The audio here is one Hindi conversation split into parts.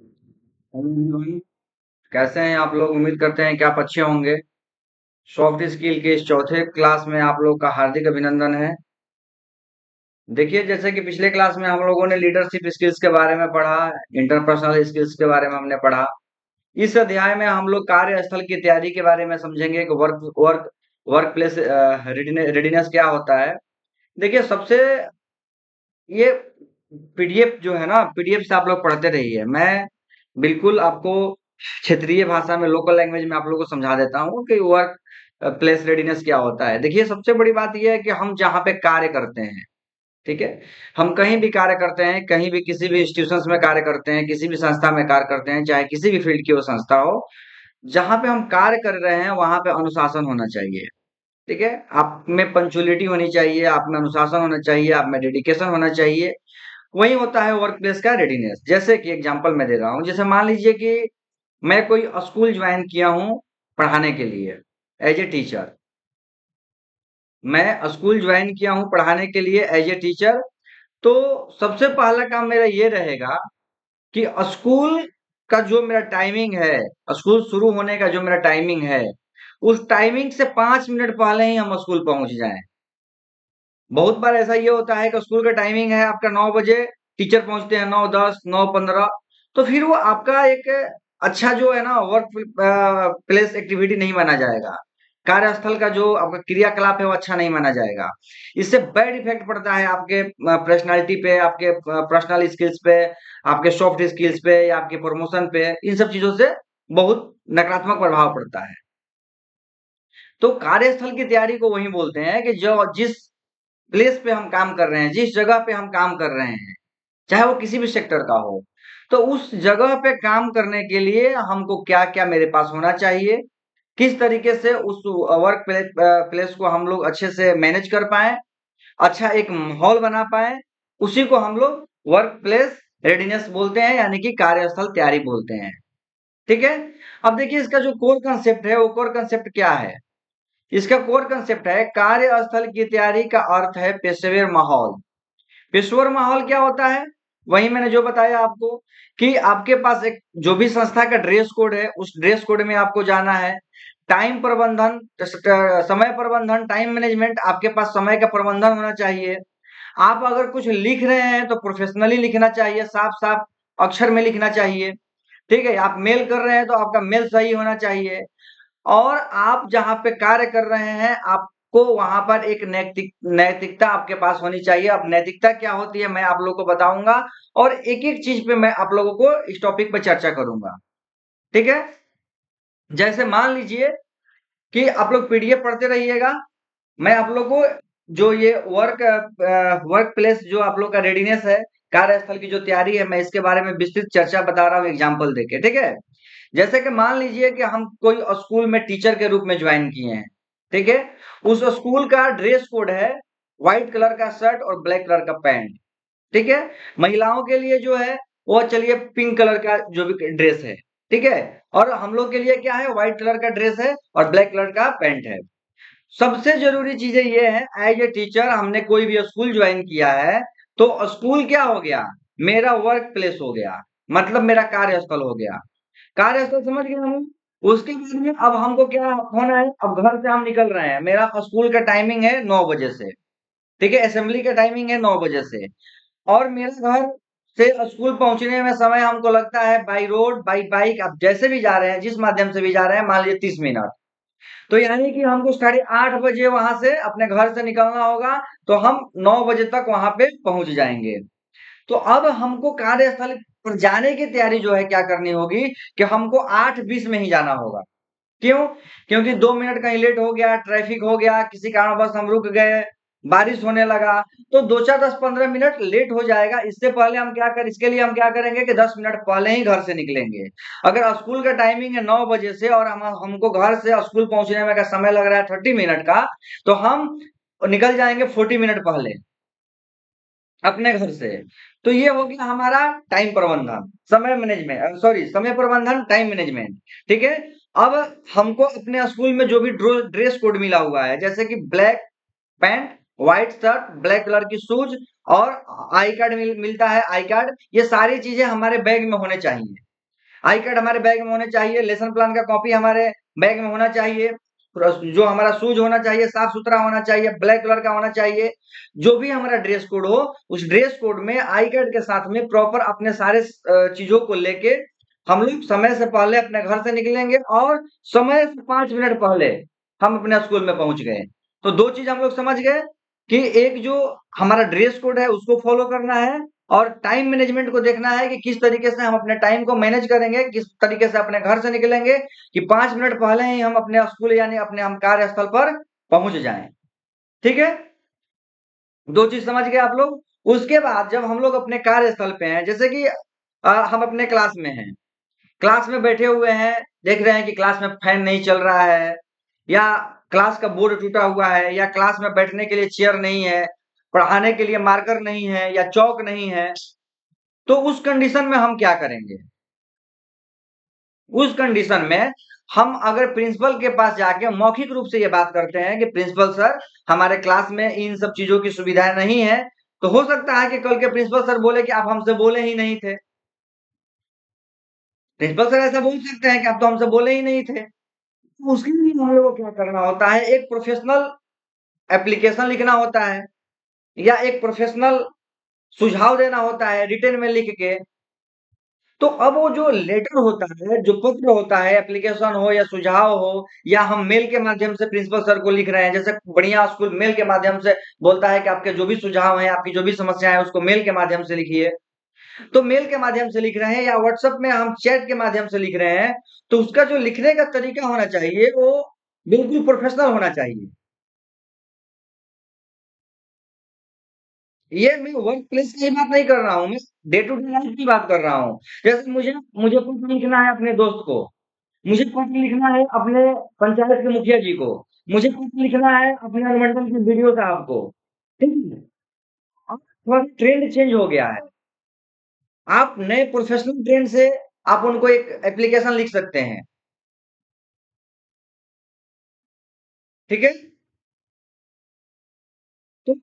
हेलो एवरीवन, कैसे हैं आप लोग? उम्मीद करते हैं कि आप अच्छे होंगे। सॉफ्ट स्किल के इस चौथे क्लास में आप लोग का हार्दिक अभिनंदन है। देखिए, जैसे कि पिछले क्लास में हम लोगों ने लीडरशिप स्किल्स के बारे में पढ़ा, इंटरपर्सनल स्किल्स के बारे में हमने पढ़ा। इस अध्याय में हम लोग कार्यस्थल की तैयारी के बारे में समझेंगे कि वर्क प्लेस रेडीनेस क्या होता है। देखिए, सबसे ये पीडीएफ जो है ना, पीडीएफ से आप लोग पढ़ते रहिए। मैं बिल्कुल आपको क्षेत्रीय भाषा में, लोकल लैंग्वेज में आप लोगों को समझा देता हूँ कि वर्क प्लेस रेडीनेस क्या होता है। देखिए, सबसे बड़ी बात यह है कि हम जहाँ पे कार्य करते हैं, ठीक है, हम कहीं भी कार्य करते हैं, कहीं भी किसी भी इंस्टीट्यूशंस में कार्य करते हैं, किसी भी संस्था में कार्य करते हैं, चाहे किसी भी फील्ड की वो संस्था हो, जहाँ पे हम कार्य कर रहे हैं वहां पे अनुशासन होना चाहिए। ठीक है, आप में पंचुअलिटी होनी चाहिए, आप में अनुशासन होना चाहिए, आप में डेडिकेशन होना चाहिए। वही होता है वर्क प्लेस का रेडीनेस। जैसे कि एग्जांपल मैं दे रहा हूँ, जैसे मान लीजिए कि मैं कोई स्कूल ज्वाइन किया हूँ पढ़ाने के लिए, एज ए टीचर। मैं स्कूल ज्वाइन किया हूँ पढ़ाने के लिए एज ए टीचर। तो सबसे पहला काम मेरा ये रहेगा कि स्कूल का जो मेरा टाइमिंग है, स्कूल शुरू होने का जो मेरा टाइमिंग है, उस टाइमिंग से 5 मिनट पहले ही हम स्कूल पहुंच जाएं। बहुत बार ऐसा ये होता है कि स्कूल का टाइमिंग है आपका 9 बजे, टीचर पहुंचते हैं 9:10, 9:15। तो फिर वो आपका एक अच्छा जो है ना वर्क प्लेस एक्टिविटी नहीं माना जाएगा। कार्यस्थल का जो आपका क्रियाकलाप है वो अच्छा नहीं माना जाएगा। इससे बैड इफेक्ट पड़ता है आपके पर्सनालिटी पे, आपके पर्सनल स्किल्स पे, आपके सॉफ्ट स्किल्स पे, या आपके प्रमोशन पे। इन सब चीजों से बहुत नकारात्मक प्रभाव पड़ता है। तो कार्यस्थल की तैयारी को वही बोलते हैं कि जो जिस प्लेस पे हम काम कर रहे हैं, जिस जगह पे हम काम कर रहे हैं, चाहे वो किसी भी सेक्टर का हो, तो उस जगह पे काम करने के लिए हमको क्या-क्या मेरे पास होना चाहिए, किस तरीके से उस वर्क प्लेस को हम लोग अच्छे से मैनेज कर पाएँ, अच्छा एक माहौल बना पाएँ, उसी को हम लोग वर्क प्लेस रेडीनेस बोलते हैं, यानी कि कार्यस्थल तैयारी बोलते हैं। ठीक है? अब देखिए, इसका जो कोर कांसेप्ट है, वो कोर कांसेप्ट क्या है? इसका कोर कांसेप्ट है कार्यस्थल की तैयारी का अर्थ है पेशेवर माहौल। पेशेवर माहौल क्या होता है? वही मैंने जो बताया आपको कि आपके पास एक जो भी संस्था का ड्रेस कोड है, उस ड्रेस कोड में आपको जाना है। टाइम प्रबंधन, समय प्रबंधन, टाइम मैनेजमेंट, आपके पास समय का प्रबंधन होना चाहिए। आप अगर कुछ लिख रहे हैं तो प्रोफेशनली लिखना चाहिए, साफ-साफ अक्षर में लिखना चाहिए। ठीक है? आप मेल कर रहे हैं तो आपका मेल सही होना चाहिए। और आप जहाँ पे कार्य कर रहे हैं, आपको वहाँ पर एक नैतिकता आपके पास होनी चाहिए। अब नैतिकता क्या होती है मैं आप लोगों को बताऊँगा, और एक-एक चीज़ पे मैं आप लोगों को इस टॉपिक पे चर्चा करूँगा। ठीक है? जैसे मान लीजिए कि आप लोग पीडीएफ पढ़ते रहिएगा। मैं आप लोग को जो ये वर्क प्लेस जो आप लोग का रेडीनेस है, कार्यस्थल की जो तैयारी है, मैं इसके बारे में विस्तृत चर्चा बता रहा हूँ एग्जाम्पल देके, ठीक है? जैसे कि मान लीजिए कि हम कोई स्कूल में टीचर के रूप में ज्वाइन किए हैं, ठीक है? उस स्कूल का ड्रेस कोड है व्हाइट कलर का शर्ट और ब्लैक कलर का पैंट, ठीक है? महिलाओं के लिए जो है वो चलिए पिंक कलर का जो भी ड्रेस है, ठीक है? और हम लोग के लिए क्या है, व्हाइट कलर का ड्रेस है और ब्लैक कलर का पैंट है। सबसे जरूरी चीजें ये है, एज ए टीचर हमने कोई भी स्कूल ज्वाइन किया है, तो स्कूल क्या हो गया, मेरा वर्क प्लेस हो गया, मतलब मेरा कार्यस्थल हो गया। कार्यस्थल समझ गए हम। उसके बाद में अब हमको क्या होना है, अब घर से हम निकल रहे हैं, मेरा स्कूल का टाइमिंग है 9 बजे से, ठीक है, असेंबली का टाइमिंग है 9 बजे से। और मेरे घर से स्कूल पहुंचने में समय हमको लगता है बाई रोड, बाई बाइक, आप जैसे भी जा रहे हैं, जिस माध्यम से भी जा रहे हैं, मान लीजिए 30 मिनट। तो यानी कि हमको 8:30 बजे वहां से अपने घर से निकलना होगा, तो हम 9 बजे तक वहां पे पहुंच जाएंगे। तो अब हमको कार्यस्थल पर जाने की तैयारी जो है क्या करनी होगी कि हमको 8:20 में ही जाना होगा। क्यों? क्योंकि 2 मिनट कहीं लेट हो गया, ट्रैफिक हो गया, किसी कारणवश हम रुक गए, बारिश होने लगा, तो दो चार 10-15 मिनट लेट हो जाएगा। इसके लिए हम क्या करेंगे कि 10 मिनट पहले ही घर से निकलेंगे। अगर स्कूल का टाइमिंग है 9 बजे से और हमको घर से स्कूल पहुंचने में का समय लग रहा है 30 मिनट का, तो हम निकल जाएंगे 40 मिनट पहले अपने घर से। तो ये हो गया हमारा टाइम प्रबंधन, समय मैनेजमेंट, सॉरी, समय प्रबंधन, टाइम मैनेजमेंट। ठीक है? अब हमको अपने स्कूल में जो भी ड्रेस कोड मिला हुआ है, जैसे कि black pant, white shirt, black colour की शूज और आई कार्ड मिलता है, आई कार्ड, ये सारी चीजें हमारे बैग में होने चाहिए। आई कार्ड हमारे बैग में होने चाहिए, लेसन प्लान का कॉपी हमारे बैग में होना चाहिए, जो हमारा शूज होना चाहिए साफ सुथरा होना चाहिए, ब्लैक कलर का होना चाहिए। जो भी हमारा ड्रेस कोड हो, उस ड्रेस कोड में आई कार्ड के साथ में प्रॉपर अपने सारे चीजों को लेके हम लोग समय से पहले अपने घर से निकलेंगे और समय से 5 मिनट पहले हम अपने स्कूल में पहुंच गए। तो दो चीज हम लोग समझ गए कि एक जो हमारा ड्रेस कोड है उसको फॉलो करना है, और टाइम मैनेजमेंट को देखना है कि किस तरीके से हम अपने टाइम को मैनेज करेंगे, किस तरीके से अपने घर से निकलेंगे कि 5 मिनट पहले ही हम अपने स्कूल यानी अपने हम कार्यस्थल पर पहुंच जाएं। ठीक है, दो चीज समझ गए आप लोग। उसके बाद जब हम लोग अपने कार्यस्थल पे हैं, जैसे कि हम अपने क्लास में हैं, क्लास में बैठे हुए हैं, देख रहे हैं कि क्लास में फैन नहीं चल रहा है, या क्लास का बोर्ड टूटा हुआ है, या क्लास में बैठने के लिए चेयर नहीं है, पढ़ाने के लिए मार्कर नहीं है, या चौक नहीं है, तो उस कंडीशन में हम क्या करेंगे? उस कंडीशन में हम अगर प्रिंसिपल के पास जाके मौखिक रूप से ये बात करते हैं कि प्रिंसिपल सर, हमारे क्लास में इन सब चीजों की सुविधाएं नहीं है, तो हो सकता है कि कल के प्रिंसिपल सर बोले कि आप हमसे बोले ही नहीं थे। प्रिंसिपल सर ऐसा बोल सकते हैं कि आप तो हमसे बोले ही नहीं थे। तो उसके लिए हम लोग को क्या करना होता है, एक प्रोफेशनल एप्लीकेशन लिखना होता है, या एक प्रोफेशनल सुझाव देना होता है रिटन में लिख के। तो अब वो जो लेटर होता है, जो पत्र होता है, एप्लीकेशन हो या सुझाव हो, या हम मेल के माध्यम से प्रिंसिपल सर को लिख रहे हैं, जैसे बढ़िया स्कूल मेल के माध्यम से बोलता है कि आपके जो भी सुझाव हैं, आपकी जो भी समस्या है उसको मेल के माध्यम से लिखिए। तो मेल के माध्यम से लिख रहे हैं या व्हाट्सएप में हम चैट के माध्यम से लिख रहे हैं, तो उसका जो लिखने का तरीका होना चाहिए वो बिल्कुल प्रोफेशनल होना चाहिए। ये मैं वर्क प्लेस की बात नहीं कर रहा हूँ, मैं डे टू डे लाइफ की बात कर रहा हूँ। जैसे मुझे मुझे पत्र लिखना है अपने दोस्त को, मुझे पत्र लिखना है अपने पंचायत के मुखिया जी को, मुझे पत्र लिखना है अपने अनुमंडल के बीडीओ साहब को। ठीक है, अब थोड़ा ट्रेंड चेंज हो गया है। आप नए प्रोफेशनल ट्रेंड से आप उनको एक एप्लीकेशन लिख सकते हैं। ठीक है, तो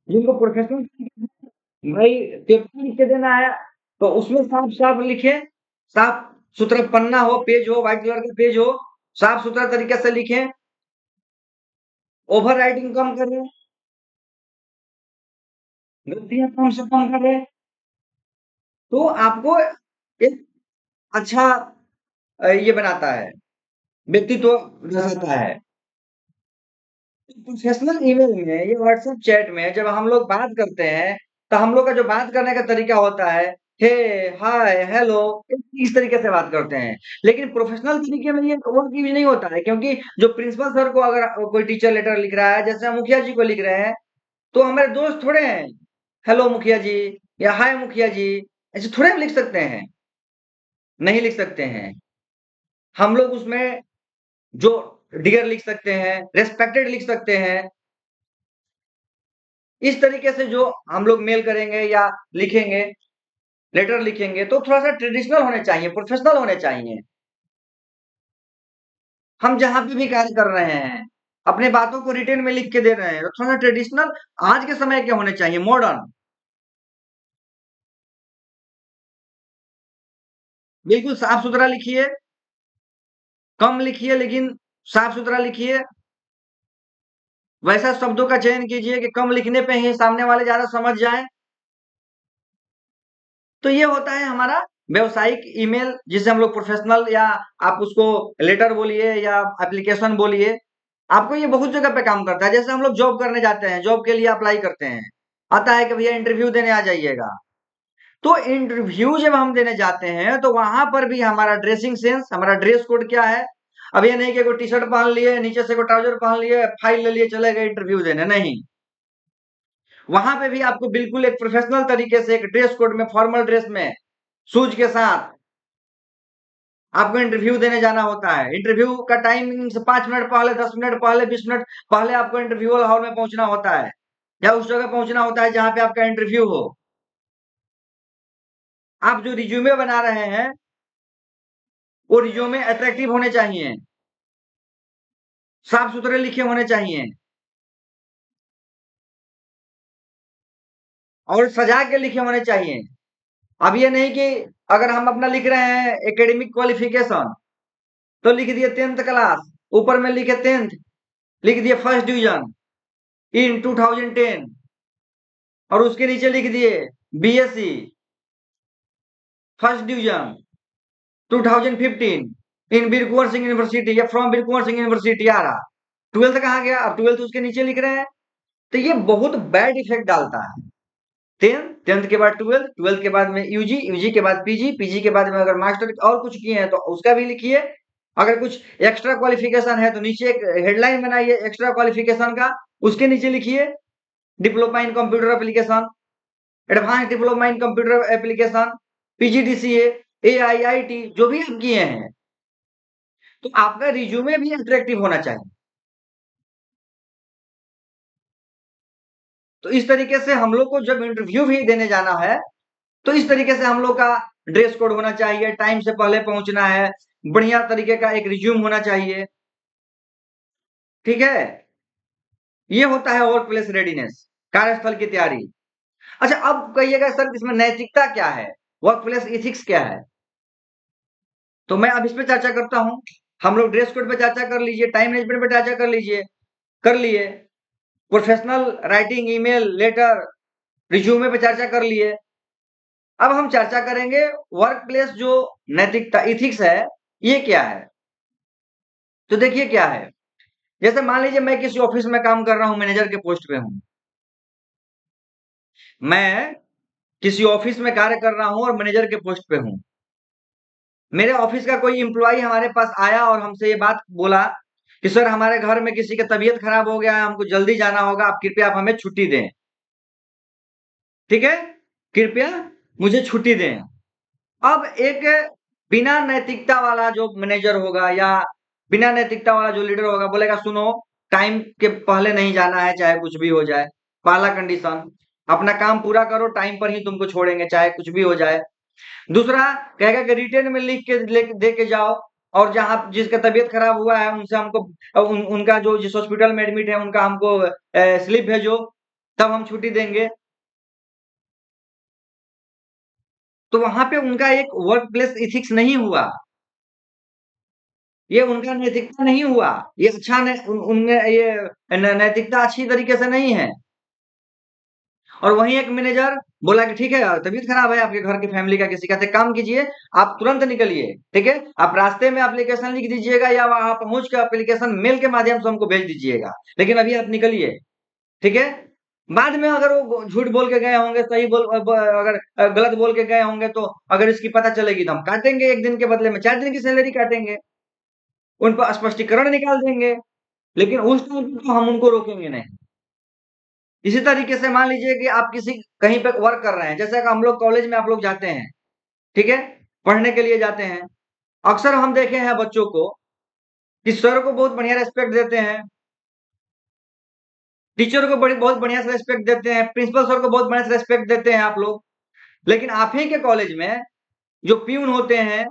जिनको प्रोफेशनल भाई पेपर लिख के देना है, तो उसमें साफ साफ लिखे, साफ सुथरा पन्ना हो, पेज हो, व्हाइट कलर का पेज हो, साफ सुथरा तरीके से लिखें, ओवर राइटिंग कम करें, गलतियां कम से कम करें, तो आपको एक अच्छा ये बनाता है, व्यक्तित्व दर्शाता है। प्रोफेशनल ईमेल में या व्हाट्सएप चैट में जब हम लोग बात करते हैं, तो हम लोग का जो बात करने का तरीका होता है, हे, हाय, हेलो, इस तरीके से बात करते हैं। लेकिन प्रोफेशनल तरीके में ये वर्क यूज नहीं होता है, क्योंकि जो प्रिंसिपल सर को अगर कोई टीचर लेटर लिख रहा है, जैसे हम मुखिया जी को लिख रहे हैं, तो हमारे दोस्त थोड़े हैं, हेलो मुखिया जी या हाय मुखिया जी, ऐसे थोड़े हम लिख सकते हैं, नहीं लिख सकते हैं। हम लोग उसमें जो डियर लिख सकते हैं, रेस्पेक्टेड लिख सकते हैं। इस तरीके से जो हम लोग मेल करेंगे या लिखेंगे, लेटर लिखेंगे, तो थोड़ा सा ट्रेडिशनल होने चाहिए, प्रोफेशनल होने चाहिए। हम जहां पे भी कार्य कर रहे हैं, अपने बातों को रिटेन में लिख के दे रहे हैं, तो थोड़ा सा ट्रेडिशनल आज के समय के होने चाहिए, मॉडर्न। बिल्कुल साफ सुथरा लिखिए, कम लिखिए लेकिन साफ सुथरा लिखिए। वैसा शब्दों का चयन कीजिए कि कम लिखने पे ही सामने वाले ज्यादा समझ जाएं। तो ये होता है हमारा व्यावसायिक ईमेल, जिसे हम लोग प्रोफेशनल, या आप उसको लेटर बोलिए या एप्लीकेशन बोलिए। आपको ये बहुत जगह पे काम करता है। जैसे हम लोग जॉब करने जाते हैं, जॉब के लिए अप्लाई करते हैं, आता है कि भैया इंटरव्यू देने आ जाइएगा। तो इंटरव्यू जब हम देने जाते हैं, तो वहां पर भी हमारा ड्रेसिंग सेंस, हमारा ड्रेस कोड क्या है। अब ये नहीं कि कोई टी शर्ट पहन लिए, नीचे से कोई ट्राउजर पहन लिए, फाइल ले लिए, चले गए इंटरव्यू देने, नहीं। वहां पे भी आपको बिल्कुल एक प्रोफेशनल तरीके से एक ड्रेस कोड में, फॉर्मल ड्रेस में, शूज के साथ आपको इंटरव्यू देने जाना होता है। इंटरव्यू का टाइमिंग से 5 मिनट पहले, 10 मिनट पहले, 20 मिनट पहले आपको इंटरव्यू हॉल में पहुंचना होता है, या उस जगह पहुंचना होता है जहां पे आपका इंटरव्यू हो। आप जो रिज्यूमे बना रहे हैं, वो रिज्यूमे अट्रैक्टिव होने चाहिए, साफ सुथरे लिखे होने चाहिए, और सजा के लिखे होने चाहिए। अब ये नहीं कि अगर हम अपना लिख रहे हैं एकेडमिक क्वालिफिकेशन तो लिख दिए 10th क्लास, ऊपर में लिखे 10th, लिख दिए फर्स्ट डिवीजन इन 2010 और उसके नीचे लिख दिए BSc first division 2015 in Bir Kunwar Singh university या फ्रॉम बीर कुंवर सिंह यूनिवर्सिटी आ रहा। 12th कहाँ गया? अब 12th उसके नीचे लिख रहे हैं। तो ये बहुत बैड इफेक्ट डालता है। 10th के बाद 12th के बाद में यूजी, यूजी के बाद पीजी, पीजी के बाद में अगर मास्टर और कुछ किए हैं तो उसका भी लिखिए। अगर कुछ एक्स्ट्रा क्वालिफिकेशन है तो नीचे एक हेडलाइन बनाइए एक्स्ट्रा क्वालिफिकेशन का, उसके नीचे लिखिए diploma in computer application, advance diploma in computer application, PGDCA, AIIT, जो भी आप किए हैं। तो आपका रिज्यूमे भी अट्रैक्टिव होना चाहिए। तो इस तरीके से हम लोग को जब इंटरव्यू भी देने जाना है तो इस तरीके से हम लोग का ड्रेस कोड होना चाहिए, टाइम से पहले पहुंचना है, बढ़िया तरीके का एक रिज्यूम होना चाहिए। ठीक है, ये होता है वर्क प्लेस रेडीनेस, कार्यस्थल की तैयारी। अच्छा, अब कहिएगा सर इसमें नैतिकता क्या है, वर्क प्लेस इथिक्स क्या है? तो मैं अब इस पे चर्चा करता हूं। हम लोग ड्रेस कोड पे चर्चा कर लीजिए, टाइम मैनेजमेंट पे चर्चा कर लीजिए, कर लिए, professional writing, email, letter, resume पे चर्चा कर लिए। अब हम चर्चा करेंगे वर्क प्लेस जो नैतिकता इथिक्स है ये क्या है। तो देखिए क्या है, जैसे मान लीजिए मैं किसी ऑफिस में काम कर रहा हूं, मैनेजर के पोस्ट पे हूं। मैं किसी ऑफिस में कार्य कर रहा हूं और मैनेजर के पोस्ट पे हूं। मेरे ऑफिस का कोई एम्प्लॉय हमारे पास आया और हमसे ये बात बोला कि सर हमारे घर में किसी की तबीयत खराब हो गया है, हमको जल्दी जाना होगा, आप कृपया आप हमें छुट्टी दें। ठीक है, कृपया मुझे छुट्टी दें। अब एक बिना नैतिकता वाला जो मैनेजर होगा या बिना नैतिकता वाला जो लीडर होगा बोलेगा सुनो, टाइम के पहले नहीं जाना है चाहे कुछ भी हो जाए, पहला कंडीशन। अपना काम पूरा करो, टाइम पर ही तुमको छोड़ेंगे चाहे कुछ भी हो जाए। दूसरा कहेगा कि रिटर्न में लिख के दे के जाओ, और जहां जिसका तबीयत खराब हुआ है उनसे हमको उनका जो जिस हॉस्पिटल में एडमिट है उनका हमको स्लिप भेजो, तब हम छुट्टी देंगे। तो वहां पे उनका एक वर्क प्लेस इथिक्स नहीं हुआ, ये उनका नैतिकता नहीं हुआ, ये अच्छा उनमें ये नैतिकता अच्छी तरीके से नहीं है। और वहीं एक मैनेजर बोला कि ठीक है तबीयत खराब है आपके घर की फैमिली का किसी का, तो काम कीजिए आप तुरंत निकलिए। ठीक है, आप रास्ते में एप्लीकेशन लिख दीजिएगा या वहां पहुंच कर एप्लीकेशन मेल के माध्यम से हमको भेज दीजिएगा, लेकिन अभी आप निकलिए। ठीक है, बाद में अगर वो झूठ बोल के गए होंगे, सही अगर गलत बोल के गए होंगे तो अगर इसकी पता चलेगी तो हम काटेंगे, एक दिन के बदले में 4 दिन की सैलरी काटेंगे, उन पर स्पष्टीकरण निकाल देंगे, लेकिन उस टाइम पे तो हम उनको रोकेंगे नहीं। इसी तरीके से मान लीजिए कि आप किसी कहीं पे वर्क कर रहे हैं, जैसे कि हम लोग कॉलेज में आप लोग जाते हैं, ठीक है, पढ़ने के लिए जाते हैं। अक्सर हम देखे हैं बच्चों को कि सर को बहुत बढ़िया रिस्पेक्ट देते हैं, टीचर को बड़ी बहुत बढ़िया से रिस्पेक्ट देते हैं, प्रिंसिपल सर को बहुत बढ़िया से रिस्पेक्ट देते हैं आप लोग। लेकिन आप ही के कॉलेज में जो प्यून होते हैं,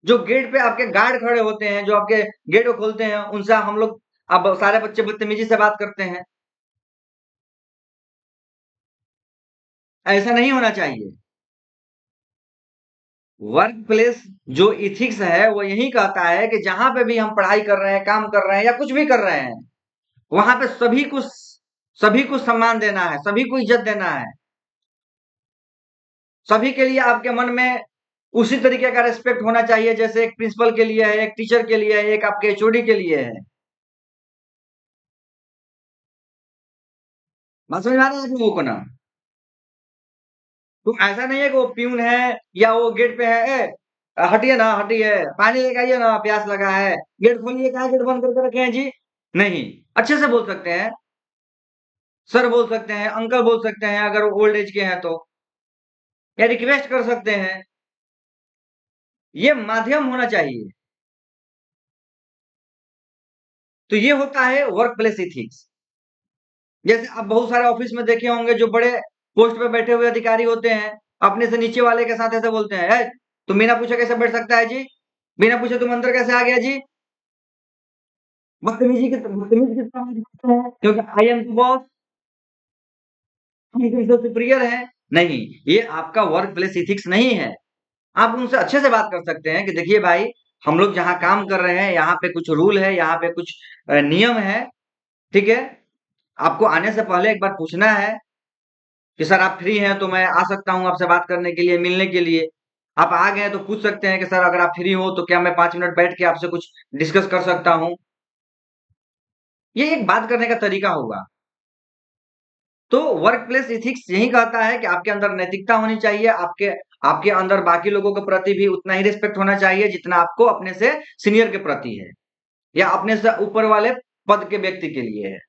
जो गेट पे आपके गार्ड खड़े होते हैं, जो आपके गेट को खोलते हैं, उनसे हम लोग अब सारे बच्चे बदतमीजी से बात करते हैं। ऐसा नहीं होना चाहिए। वर्क प्लेस जो इथिक्स है वो यही कहता है कि जहां पे भी हम पढ़ाई कर रहे हैं, काम कर रहे हैं या कुछ भी कर रहे हैं, वहां पे सभी को सम्मान देना है, सभी को इज्जत देना है। सभी के लिए आपके मन में उसी तरीके का रिस्पेक्ट होना चाहिए जैसे एक प्रिंसिपल के लिए है, एक टीचर के लिए है, एक आपके एचओडी के लिए है। बात समझ में आ रहा है आप लोगों को ना? तो ऐसा नहीं है कि वो प्यून है या वो गेट पे है, हटिए ना हटिए, पानी लेके आइए ना प्यास लगा है, गेट खोलिए, कहा गेट बंद करके रखे हैं जी। नहीं, अच्छे से बोल सकते हैं, सर बोल सकते हैं, अंकल बोल सकते हैं अगर वो ओल्ड एज के हैं तो, या रिक्वेस्ट कर सकते हैं। ये माध्यम होना चाहिए। तो ये होता है वर्क प्लेस इथिक्स। जैसे आप बहुत सारे ऑफिस में देखे होंगे जो बड़े पोस्ट पे बैठे हुए अधिकारी होते हैं, अपने से नीचे वाले के साथ ऐसे बोलते हैं, "ए, तुम बिना पूछे कैसे बैठ सकता है जी, बिना पूछे तुम अंदर कैसे आ गया जी"। बदतमीज कितना करते हैं, क्योंकि आई एम द बॉस, हम तुमसे सुपीरियर हैं। नहीं, ये आपका वर्क प्लेस इथिक्स नहीं है। आप उनसे अच्छे से बात कर सकते हैं कि देखिए भाई, हम लोग जहाँ काम कर रहे हैं, यहाँ पे कुछ रूल है, यहाँ पे कुछ नियम है, ठीक है? आपको आने से पहले एक बार पूछना है कि सर आप फ्री हैं तो मैं आ सकता हूँ आपसे बात करने के लिए, मिलने के लिए। आप आ गए तो पूछ सकते हैं कि सर अगर आप फ्री हो तो क्या मैं 5 मिनट बैठ के आपसे कुछ डिस्कस कर सकता हूँ? ये एक बात करने का तरीका होगा। तो वर्क प्लेस इथिक्स यही कहता है कि आपके अंदर नैतिकता होनी चाहिए, आपके आपके अंदर बाकी लोगों के प्रति भी उतना ही रिस्पेक्ट होना चाहिए जितना आपको अपने से सीनियर के प्रति है, या अपने से ऊपर वाले पद के व्यक्ति के लिए है।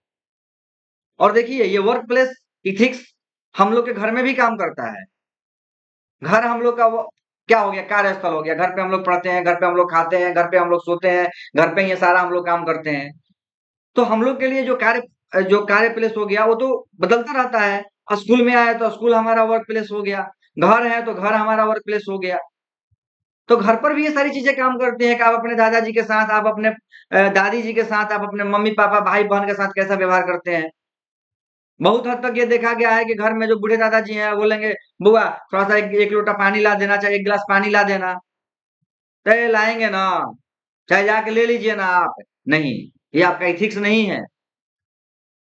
और देखिए ये वर्क प्लेस इथिक्स हम लोग के घर में भी काम करता है। घर हम लोग का वो क्या हो गया, कार्यस्थल हो गया। घर पे हम लोग पढ़ते हैं, घर पे हम लोग खाते हैं, घर पे हम लोग सोते हैं, घर पे ये सारा हम लोग काम करते हैं। तो हम लोग के लिए जो कार्य प्लेस हो गया वो तो बदलता रहता है। स्कूल में आए तो स्कूल हमारा वर्क प्लेस हो गया, घर है तो घर हमारा वर्क प्लेस हो गया। तो घर पर भी ये सारी चीजें काम करती हैं कि आप अपने दादाजी के साथ, आप अपने दादी जी के साथ, आप अपने मम्मी पापा भाई बहन के साथ कैसा व्यवहार करते हैं। बहुत हद तक ये देखा गया है कि घर में जो बूढ़े दादाजी हैं बोलेंगे, बुआ थोड़ा सा एक लोटा पानी ला देना, चाहे एक गिलास पानी ला देना। तो लाएंगे ना, चाहे जाके ले लीजिए ना आप। नहीं, ये आपका इथिक्स नहीं है।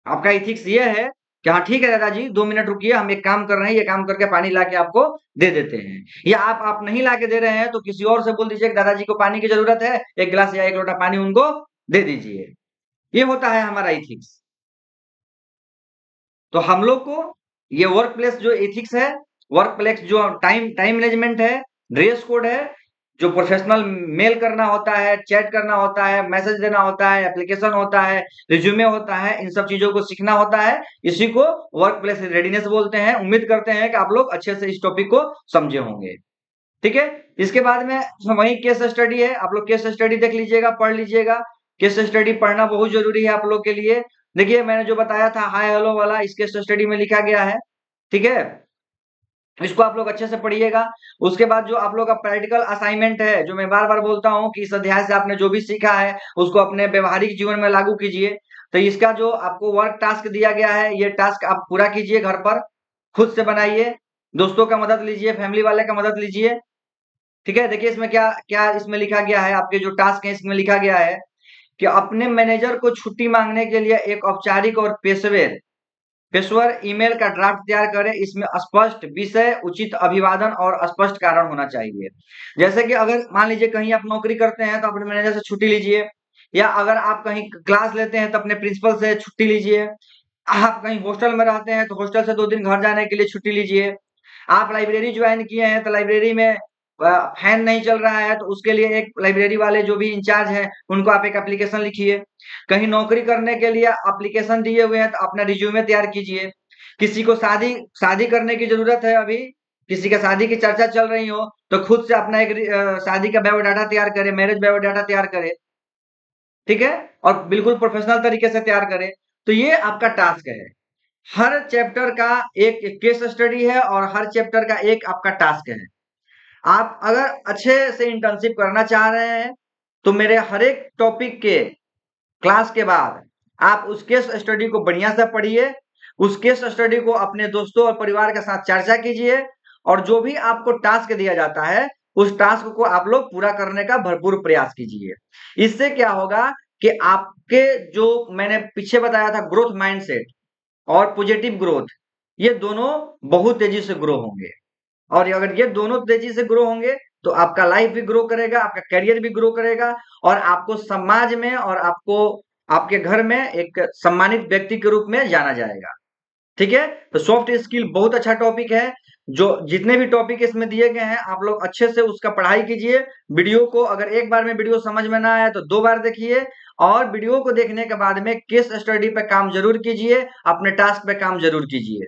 आपका इथिक्स ये है कि हाँ ठीक है दादाजी 2 मिनट रुकिए, हम एक काम कर रहे हैं, ये काम करके पानी ला के आपको दे देते हैं। या आप नहीं ला के दे रहे हैं तो किसी और से बोल दीजिए कि दादाजी को पानी की जरूरत है, एक गिलास या एक लोटा पानी उनको दे दीजिए। ये होता है हमारा इथिक्स। तो हम लोग को ये वर्क प्लेस जो एथिक्स है, वर्क प्लेस जो टाइम टाइम मैनेजमेंट है, ड्रेस कोड है, जो प्रोफेशनल मेल करना होता है, चैट करना होता है, मैसेज देना होता है, एप्लीकेशन होता है, रिज्यूमे होता है, इन सब चीजों को सीखना होता है। इसी को वर्क प्लेस रेडीनेस बोलते हैं। उम्मीद करते हैं कि आप लोग अच्छे से इस टॉपिक को समझे होंगे। ठीक है, इसके बाद में वही केस स्टडी है, आप लोग केस स्टडी देख लीजिएगा, पढ़ लीजिएगा। केस स्टडी पढ़ना बहुत जरूरी है आप लोग के लिए। देखिए मैंने जो बताया था हाय हेलो वाला, इस केस स्टडी में लिखा गया है। ठीक है, इसको आप लोग अच्छे से पढ़िएगा। उसके बाद जो आप लोग का प्रैक्टिकल असाइनमेंट है, जो मैं बार बार बोलता हूँ कि इस अध्याय से आपने जो भी सीखा है उसको अपने व्यवहारिक जीवन में लागू कीजिए। तो इसका जो आपको वर्क टास्क दिया गया है, ये टास्क आप पूरा कीजिए घर पर, खुद से बनाइए, दोस्तों का मदद लीजिए, फैमिली वाले का मदद लीजिए। ठीक है, देखिए इसमें क्या क्या इसमें लिखा गया है, आपके जो टास्क है इसमें लिखा गया है कि अपने मैनेजर को छुट्टी मांगने के लिए एक औपचारिक और पेशेवर ईमेल का ड्राफ्ट तैयार करें। इसमें स्पष्ट विषय, उचित अभिवादन और स्पष्ट कारण होना चाहिए। जैसे कि अगर मान लीजिए कहीं आप नौकरी करते हैं तो अपने मैनेजर से छुट्टी लीजिए, या अगर आप कहीं क्लास लेते हैं तो अपने प्रिंसिपल से छुट्टी लीजिए। आप कहीं हॉस्टल में रहते हैं तो हॉस्टल से 2 दिन घर जाने के लिए छुट्टी लीजिए। आप लाइब्रेरी ज्वाइन किए हैं तो लाइब्रेरी में फैन नहीं चल रहा है तो उसके लिए एक लाइब्रेरी वाले जो भी इंचार्ज हैं उनको आप एक एप्लीकेशन लिखिए। कहीं नौकरी करने के लिए एप्लीकेशन दिए हुए हैं तो अपना रिज्यूमे तैयार कीजिए। किसी को शादी शादी करने की जरूरत है, अभी किसी का शादी की चर्चा चल रही हो तो खुद से अपना एक शादी का बायोडाटा तैयार करे, मैरिज बायोडाटा तैयार करे। ठीक है, और बिल्कुल प्रोफेशनल तरीके से तैयार करे। तो ये आपका टास्क है। हर चैप्टर का एक केस स्टडी है और हर चैप्टर का एक आपका टास्क है। आप अगर अच्छे से इंटर्नशिप करना चाह रहे हैं तो मेरे हर एक टॉपिक के क्लास के बाद आप उस केस स्टडी को बढ़िया से पढ़िए, उस केस स्टडी को अपने दोस्तों और परिवार के साथ चर्चा कीजिए, और जो भी आपको टास्क दिया जाता है उस टास्क को आप लोग पूरा करने का भरपूर प्रयास कीजिए। इससे क्या होगा कि आपके जो मैंने पीछे बताया था ग्रोथ माइंडसेट और पॉजिटिव ग्रोथ, ये दोनों बहुत तेजी से ग्रो होंगे। और अगर ये दोनों तेजी से ग्रो होंगे तो आपका लाइफ भी ग्रो करेगा, आपका करियर भी ग्रो करेगा, और आपको समाज में और आपको आपके घर में एक सम्मानित व्यक्ति के रूप में जाना जाएगा। ठीक है, तो सॉफ्ट स्किल बहुत अच्छा टॉपिक है। जो जितने भी टॉपिक इसमें दिए गए हैं आप लोग अच्छे से उसका पढ़ाई कीजिए। वीडियो को अगर एक बार में वीडियो समझ में ना आया तो 2 बार देखिए, और वीडियो को देखने के बाद में केस स्टडी पे काम जरूर कीजिए, अपने टास्क पे काम जरूर कीजिए।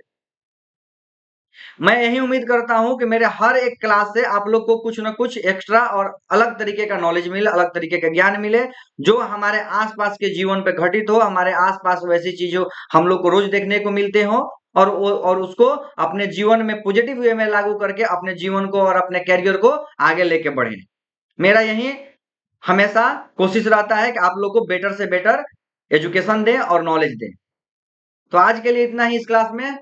मैं यही उम्मीद करता हूं कि मेरे हर एक क्लास से आप लोग को कुछ ना कुछ एक्स्ट्रा और अलग तरीके का नॉलेज मिले, अलग तरीके का ज्ञान मिले, जो हमारे आसपास के जीवन पे घटित हो, हमारे आसपास वैसी चीजों हम लोग को रोज देखने को मिलते हो, और उसको अपने जीवन में पॉजिटिव वे में लागू करके अपने जीवन को और अपने कैरियर को आगे लेके बढ़े। मेरा यही हमेशा कोशिश रहता है कि आप लोग को बेटर से बेटर एजुकेशन दें और नॉलेज दें। तो आज के लिए इतना ही इस क्लास में।